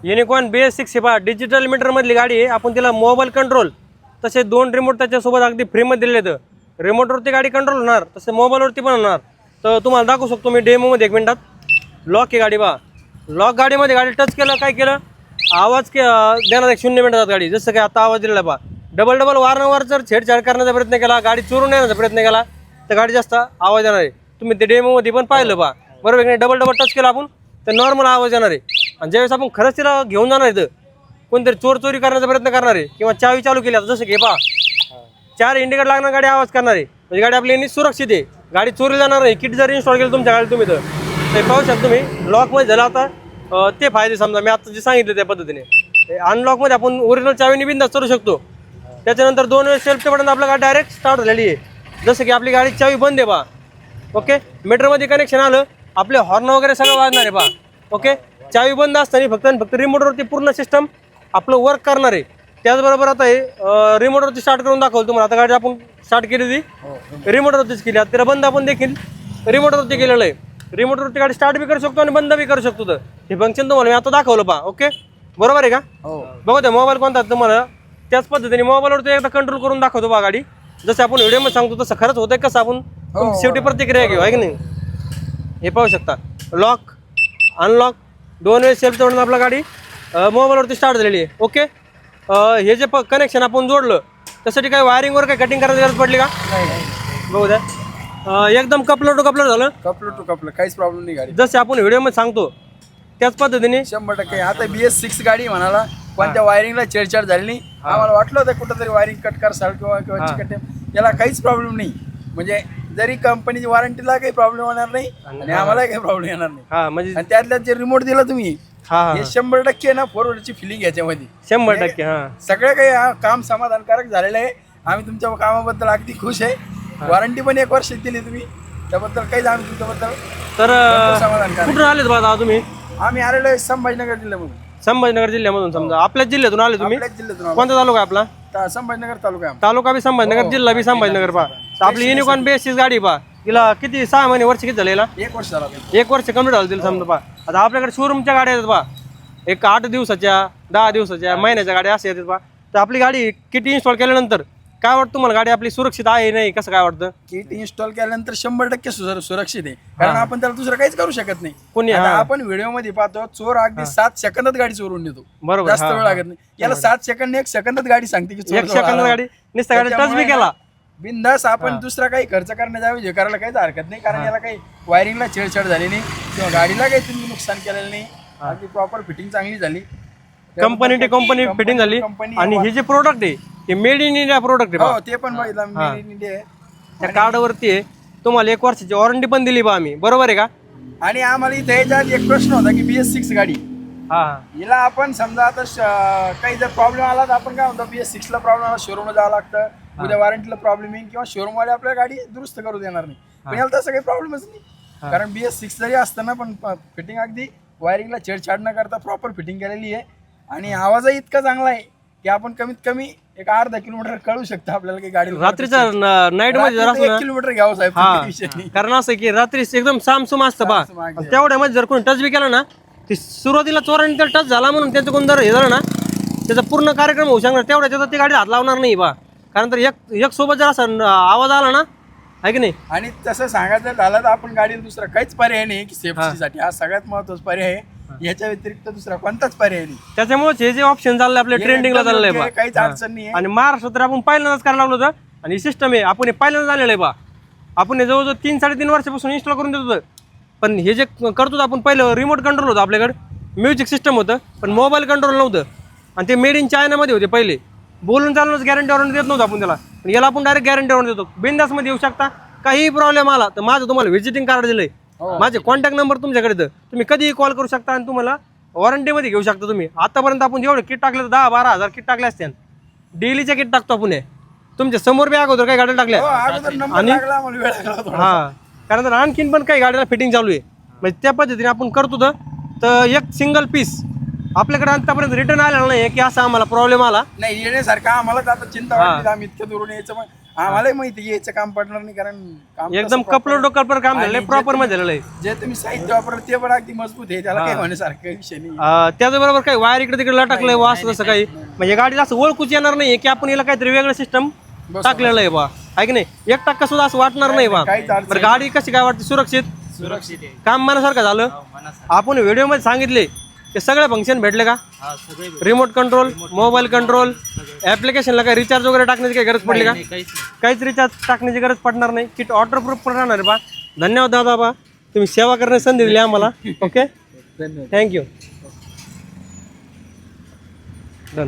Unicorn BS6 पहा digital meter मधली गाडी आहे. आपण तिला मोबाईल कंट्रोल तसे 2 रिमोट त्याच्यासोबत अगदी फ्रीमध्ये दिले. तर रिमोटवरती गाडी कंट्रोल होणार, तसे मोबाईलवरती पण होणार. तर तुम्हाला दाखवू शकतो मी डेमोमध्ये 1 मिनिटात. लॉक आहे गाडी पहा. लॉक गाडीमध्ये गाडी टच केलं काय केलं आवाज देणार 1 शून्य मिनिटात गाडी. जसं काय आता आवाज दिलेला पहा. डबल वारंवार जर छेडछाड करण्याचा प्रयत्न केला, गाडी चोरून नेण्याचा प्रयत्न केला तर गाडी जास्त आवाज येणार आहे. तुम्ही ते डेमोमध्ये पण पाहिलं पहा. बरोबर की नाही. डबल टच केला आपण तर नॉर्मल आवाज येणार आहे. आणि ज्यावेळेस आपण खरंच तिला घेऊन जाणार आहे तर कोणतरी चोरी करण्याचा प्रयत्न करणार आहे किंवा चावी चालू केली जसं की पहा 4 इंडिकेटर लागणार गाडी आवाज करणार आहे. म्हणजे गाडी आपली सुरक्षित आहे. गाडी चोरी जाणार नाही. किट जर इन्स्टॉल केलं तुमच्या गाडी तुम्ही तर ते पाहू शकता तुम्ही. लॉकमध्ये झालं आता ते फायदे समजा मी आता जे सांगितलं त्या पद्धतीने. अनलॉकमध्ये आपण ओरिजिनल चावीने बिंदास करू शकतो. त्याच्यानंतर 2 वेळेस सेल्फच्या बटन आपल्या गाडी डायरेक्ट स्टार्ट झालेली आहे. जसं की आपली गाडी चावी बंद आहे बा. ओके. मीटरमध्ये कनेक्शन आलं आपले हॉर्न वगैरे सगळं वाजणार आहे बा. ओके. चावी बंद असताना फक्त रिमोटवरती पूर्ण सिस्टम आपलं वर्क करणार आहे. त्याचबरोबर आता हे रिमोटवरती स्टार्ट करून दाखवलं तुम्हाला. आता गाडी आपण स्टार्ट केली ती रिमोटवरतीच केली. आता तिला बंद आपण देखील रिमोटवरती केलेलं आहे. रिमोटवरती गाडी स्टार्ट बी करू शकतो आणि बंद बी करू शकतो. तर हे फंक्शन तुम्हाला मी आता दाखवलं पहा. ओके. बरोबर आहे का. बघा त्या मोबाईल कोणता तुम्हाला त्याच पद्धतीने मोबाईलवरती एकदा कंट्रोल करून दाखवतो बा गाडी. जसं आपण व्हिडिओमध्ये सांगतो तसं खरंच होतंय कसं आपण शेवटी प्रतिक्रिया घेऊ आहे की नाही. हे पाहू शकता. लॉक अनलॉक 2 वेळेस सेल्फ जोडून आपला गाडी मोबाईलवरती स्टार्ट झालेली आहे. ओके. हे जे कनेक्शन आपण जोडलं त्यासाठी काही वायरिंगवर काही कटिंग करायची गरज पडली का. बघू द्या. एकदम कपलर टू कपलर झालं. कपलं टू कपलं काहीच प्रॉब्लेम नाही गाडी. जसं आपण व्हिडिओमध्ये सांगतो त्याच पद्धतीने 100%. आता BS6 गाडी म्हणाला पण त्या वायरिंगला छेडछाड झाली नाही. आम्हाला वाटलं होतं कुठंतरी वायरिंग कट करसाल किंवा चिकट याला काहीच प्रॉब्लेम नाही. म्हणजे जरी कंपनीची वॉरंटीला काही प्रॉब्लेम होणार नाही आणि आम्हालाही काही प्रॉब्लेम येणार नाही. हा म्हणजे आणि त्यातल्या जे रिमोट दिला तुम्ही हे 100% ना फॉरवर्डची फिलिंग याच्यामध्ये 100%. हा सगळं काही काम समाधानकारक झालेलं आहे. आम्ही तुमच्या कामाबद्दल अगदी खुश आहे. वॉरंटी पण 1 वर्ष दिली तुम्ही त्याबद्दल काहीच आम्ही तुमच्याबद्दल तर समाधानकारक. कुठून आलेत बाबा तुम्ही. आम्ही आलेलो आहे संभाजीनगर जिल्ह्यामधून. संभाजीनगर जिल्ह्यामधून समजा आपल्याच जिल्ह्यातून आले तुम्ही. आपल्याच जिल्ह्यातून कोणता तालुका आहे आपला. संभाजीनगर तालुका आहे. तालुका बी संभाजीनगर जिल्हा बी संभाजीनगर पहा. आपली युनिकॉर्न BS6 गाडी पहा. तिला किती 6 महिने वर्ष किती झालेला 1 वर्ष झाला. 1 वर्ष कम्प्लीट झालं तिला समजा पहा. आता आपल्याकडे शोरूमच्या गाड्या आहेत पहा. एक 8 दिवसाच्या 10 दिवसाच्या महिन्याच्या गाड्या असे येतात पहा. तर आपली गाडी किट इन्स्टॉल केल्यानंतर काय वाटतं तुम्हाला गाडी आपली सुरक्षित आहे नाही कसं काय वाटतं. किट इन्स्टॉल केल्यानंतर 100% सुरक्षित आहे. कारण आपण त्याला दुसरं काहीच करू शकत नाही. कोणी आता आपण व्हिडिओ मध्ये पाहतो चोर अगदी 7 सेकंदात गाडी चोरून नेतो. बरोबर. जास्त वेळ लागत नाही. याला 7 सेकंद 1 सेकंदात गाडी सांगते की 1 सेकंद गाडी नुसतं गाडी टच बी केला बिंदास आपण दुसरा काही खर्च करण्याच्या हे करायला काहीच हरकत नाही. कारण याला काही वायरिंगला छेडछाड झाली नाही किंवा गाडीला काही तुम्ही नुकसान केलेलं नाही. अगदी प्रॉपर फिटिंग चांगली झाली. कंपनी फिटिंग झाली. आणि हे जे प्रोडक्ट आहे हे मेड इन इंडिया प्रोडक्ट आहे. हो ते पण बघितलं मेड इन इंडिया आहे. त्या कार्डवरती आहे. तुम्हाला 1 वर्षाची वॉरंटी पण दिली बा आम्ही. बरोबर आहे का. आणि आम्हाला इथे याच्यात एक प्रश्न होता की BS6 गाडी हा हिला आपण समजा आता काही जर प्रॉब्लेम आला तर आपण काय म्हणतो BS6 ला प्रॉब्लेम आला शोरूमला जावं लागतं. उद्या वॉरंटीला प्रॉब्लेम येईल किंवा शोरूम वाले आपल्या गाडी दुरुस्त करू देणार नाही. पण याला तसं काही प्रॉब्लेमच नाही. कारण BS6 जरी असताना पण फिटिंग अगदी वायरिंगला छेडछाड न करता प्रॉपर फिटिंग केलेली आहे. आणि आवाजही इतका चांगला आहे की आपण कमीत कमी एक अर्धा किलोमीटर कळू शकतो आपल्याला की गाडी रात्रीच्या नाईट मध्ये जर 1 किलोमीटर घ्यावं साहेब. कारण असं की रात्री एकदम सामसूम असतं बा. तेवढ्यामध्ये जर कोणी टच बी केला ना ते सुरुवातीला चोरांनी तर टच झाला म्हणून त्याचं कोण जर हे झालं ना त्याचा पूर्ण कार्यक्रम होऊ शकणार. तेवढ्या ती गाडी हात लावणार नाही बा. कारण तर एक सोबत जर असा आवाज आला ना आहे की नाही. आणि तसं सांगायचं झालं तर आपण गाडीला दुसरा काहीच पर्याय नाही की सेफ्टीसाठी हा सगळ्यात महत्वाचा पर्याय आहे. याच्या व्यतिरिक्त दुसरा कोणताच पर्याय नाही. त्याच्यामुळे हे जे ऑप्शन चाललंय आपल्या ट्रेंडिंगला चाललंय बा. काहीच अडचण नाही. आणि महाराष्ट्रात तर आपण पहिल्यांदाच करायला लागलो होतं. आणि सिस्टम आहे आपण हे पहिल्यांदाच आलेलं आहे बा. आपण हे जवळजवळ 3-3.5 वर्षापासून इन्स्टॉल करून देत होतं. पण हे जे करतो आपण पहिलं रिमोट कंट्रोल होतं आपल्याकडे. म्युझिक सिस्टम होतं पण मोबाईल कंट्रोल नव्हतं. आणि ते मेड इन चायनामध्ये होते पहिले. बोलून चालूनच गॅरंटी वॉरंटी देत नव्हतं आपण त्याला. पण याला आपण डायरेक्ट गॅरंटी वॉरंटी देतो. बिंदासमध्ये येऊ शकता. काही प्रॉब्लेम आला तर माझं तुम्हाला व्हिजिटिंग कार्ड दिलंय. माझे कॉन्टॅक्ट नंबर तुमच्याकडे तर तुम्ही कधीही कॉल करू शकता आणि तुम्हाला वॉरंटीमध्ये घेऊ शकता तुम्ही. आतापर्यंत आपण जेवढे किट टाकले तर 10-12 हजार किट टाकले असते. डेलीच्या किट टाकतो आपण. तुमच्या समोर बी अगोदर काही गाड्या टाकल्या आणि हा कारण तर आणखीन पण काही गाड्याला फिटिंग चालू आहे. म्हणजे त्या पद्धतीने आपण करतो. तर एक सिंगल पीस आपल्याकडे आतापर्यंत रिटर्न आलेला नाही की असा आम्हाला प्रॉब्लेम आला नाही. येण्यासारखा आम्हाला आता चिंता वाटली. आम्ही इतक्या दुरून यायचं. पण आम्हालाही माहिती आहे याचं काम पडणार नाही, कारण काम एकदम तसं कपलर proper टू कपलर काम झालेलं आणि प्रॉपर मध्ये झालेलं आहे. जे तुम्ही साहित्य वापरलं ते पण अगदी मजबूत आहे, त्याला काही म्हणण्यासारखं विषय नाही. त्याचबरोबर काही वायर इकडे तिकडे लटकलंय वा असं तसं काही म्हणजे गाडीला असं ओळखूच येणार नाही की आपण याला काहीतरी वेगळं सिस्टम टाकलेलं आहे बा, आहे की नाही. 1% सुद्धा असं वाटणार नाही बा. काहीच अडचण बरं गाडी कशी काय वाटते, सुरक्षित सुरक्षित आहे. काम मनासारखं झालं. आपण व्हिडिओमध्ये सांगितले ते सगळे फंक्शन भेटले का? हा सगळे रिमोट कंट्रोल, मोबाईल कंट्रोल, ऍप्लिकेशनला काही रिचार्ज वगैरे टाकण्याची काही गरज पडली का? काहीच नाही. काहीच रिचार्ज टाकण्याची गरज पडणार नाही. किट वॉटरप्रूफ पण राहणार आहे बा. धन्यवाद दादा बा, तुम्ही सेवा करण्याची संधी दिली आम्हाला. Okay, thank you. डन.